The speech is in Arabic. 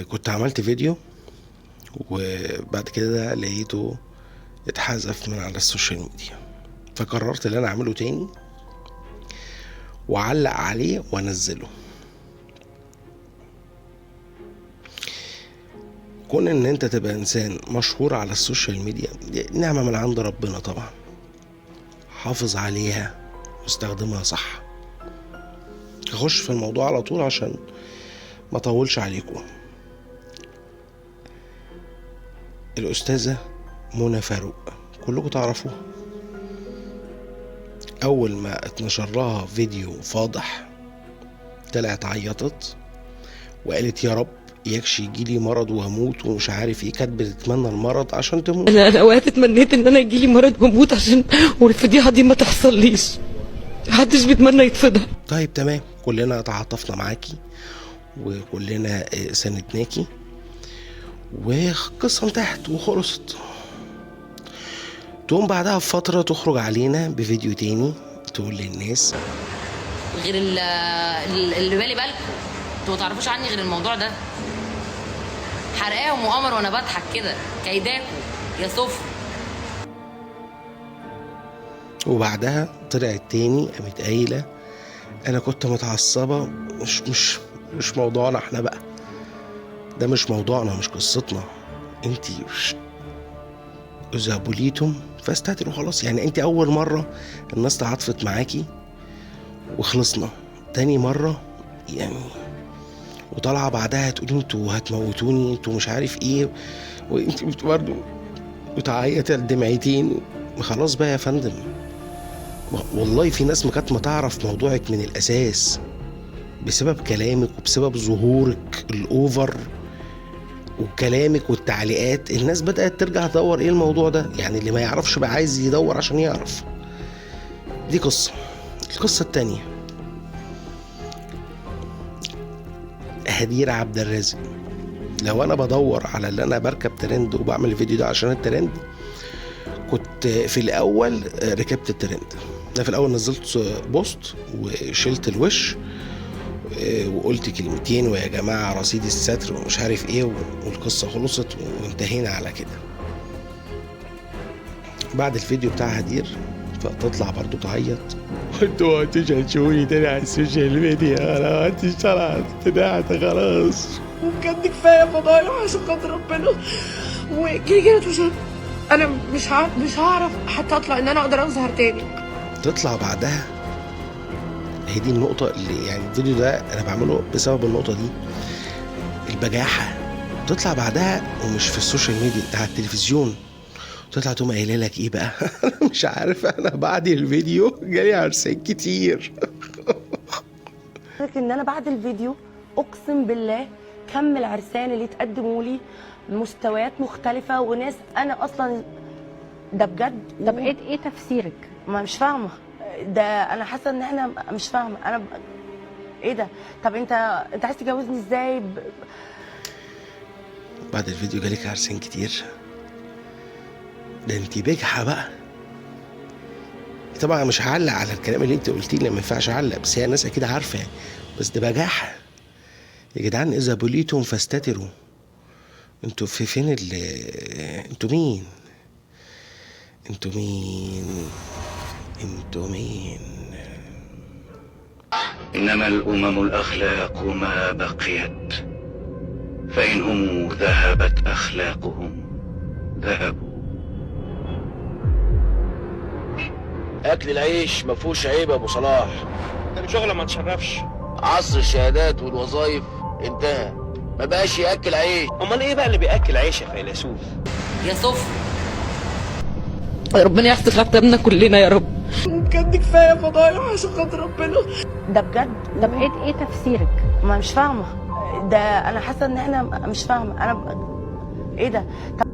كنت عملت فيديو وبعد كده لقيته اتحذف من على السوشيال ميديا، فقررت ان انا اعمله تاني وعلق عليه وانزله. كون ان انت تبقى انسان مشهور على السوشيال ميديا دي نعمة من عند ربنا طبعا، حافظ عليها واستخدمها صح. هخش في الموضوع على طول عشان ما اطولش عليكم. الأستاذة منى فاروق كلكم تعرفوها، أول ما اتنشر لها فيديو فاضح طلعت عيطت وقالت يا رب يكشي يجيلي مرض وهموت ومش عارف ايه، كانت بتتمنى المرض عشان تموت. انا اوقات اتمنيت ان انا يجيلي مرض واموت عشان والفضيحه دي ما تحصليش. محدش بيتمنى يتفضح. طيب تمام، كلنا تعاطفنا معاكي وكلنا ساندناكي والقصة انتهت وخلصت. تقوم بعدها بفترة تخرج علينا بفيديو تاني تقول للناس غير اللي بالي بالكم انتوا ما تعرفوش عني غير الموضوع ده، حرقاهم وقمر وانا بضحك كده كيداكوا يا صفر. وبعدها طلعت تاني قامت قايلة انا كنت متعصبة. مش موضوعنا احنا بقى، ده مش موضوعنا، مش قصتنا. انتي اذا بليتم فاستهتروا خلاص. يعني انتي اول مرة الناس تعاطفت معاكي وخلصنا، تاني مرة يعني وطالعة بعدها تقولي انتوا هتموتوني انتوا مش عارف ايه، وانتي برضه بتعيط الدمعتين. خلاص بقى يا فندم، والله في ناس ما كانت ما تعرف موضوعك من الاساس بسبب كلامك وبسبب ظهورك الاوفر وكلامك والتعليقات. الناس بدأت ترجع تدور ايه الموضوع ده، يعني اللي ما يعرفش بقى عايز يدور عشان يعرف. دي قصة. القصة التانية هدير عبد الرازق. لو انا بدور على اللي انا بركب ترند وبعمل الفيديو ده عشان الترند، كنت في الاول ركبت الترند ده. في الاول نزلت بوست وشلت الوش وقلت كلمتين ويا جماعة رصيد الستر ومش عارف ايه، والقصة خلصت وانتهينا على كده. بعد الفيديو بتاع هدير فتطلع برضو تعيط انتوا هتشوفوني تاني على السوشيال ميديا، انا طلعت طلعت خلاص بجد كفايه فضايح عشان خاطر ربنا. وكده انا مش هعرف حتى اطلع ان انا اقدر اظهر تاني. تطلع بعدها، هي دي النقطة اللي يعني الفيديو ده أنا بعمله بسبب النقطة دي، البجاحة. تطلع بعدها ومش في السوشيال ميديا، ده على التلفزيون. تطلع تقوم قايله لك ايه بقى انا مش عارف، انا بعد الفيديو جالي عرسان كتير. ان انا بعد الفيديو اقسم بالله كم العرسان اللي تقدموا لي مستويات مختلفة وناس انا اصلا ده بجد. طب ايه تفسيرك؟ ما مش فاهمة ده، انا حاسة ان احنا مش فاهمة انا ايه ده. طب انت عايز تجوزني ازاي بعد الفيديو جالك عرسان كتير؟ ده انتي بجحة بقى. طبعا مش هعلق على الكلام اللي انت قلتيه اللي ما ينفعش اعلق، بس هي الناس اكيد عارفه يعني. بس ده بجاحه يا جدعان. اذا بليتم فاستتروا. انتوا في فين انتوا مين؟ انتوا مين؟ انتوا مين؟ إنما الأمم الأخلاق ما بقيت، فإنهم ذهبت أخلاقهم ذهبوا. اكل العيش مفهوش عيب يا ابو صلاح، كان شغله ما تشرفش. عصر الشهادات والوظايف انتهى، ما بقاش ياكل عيش. امال ايه بقى اللي بياكل عيش يا فيلسوف؟ يا صفر. ربنا يحفظ عتابنا كلنا يا رب. بجد كفايه فضايح عشان خاطر ربنا. ده بجد. طب ايه تفسيرك؟ ما مش فاهمة ده، انا حاسة ان احنا مش فاهمة انا ايه ده. طب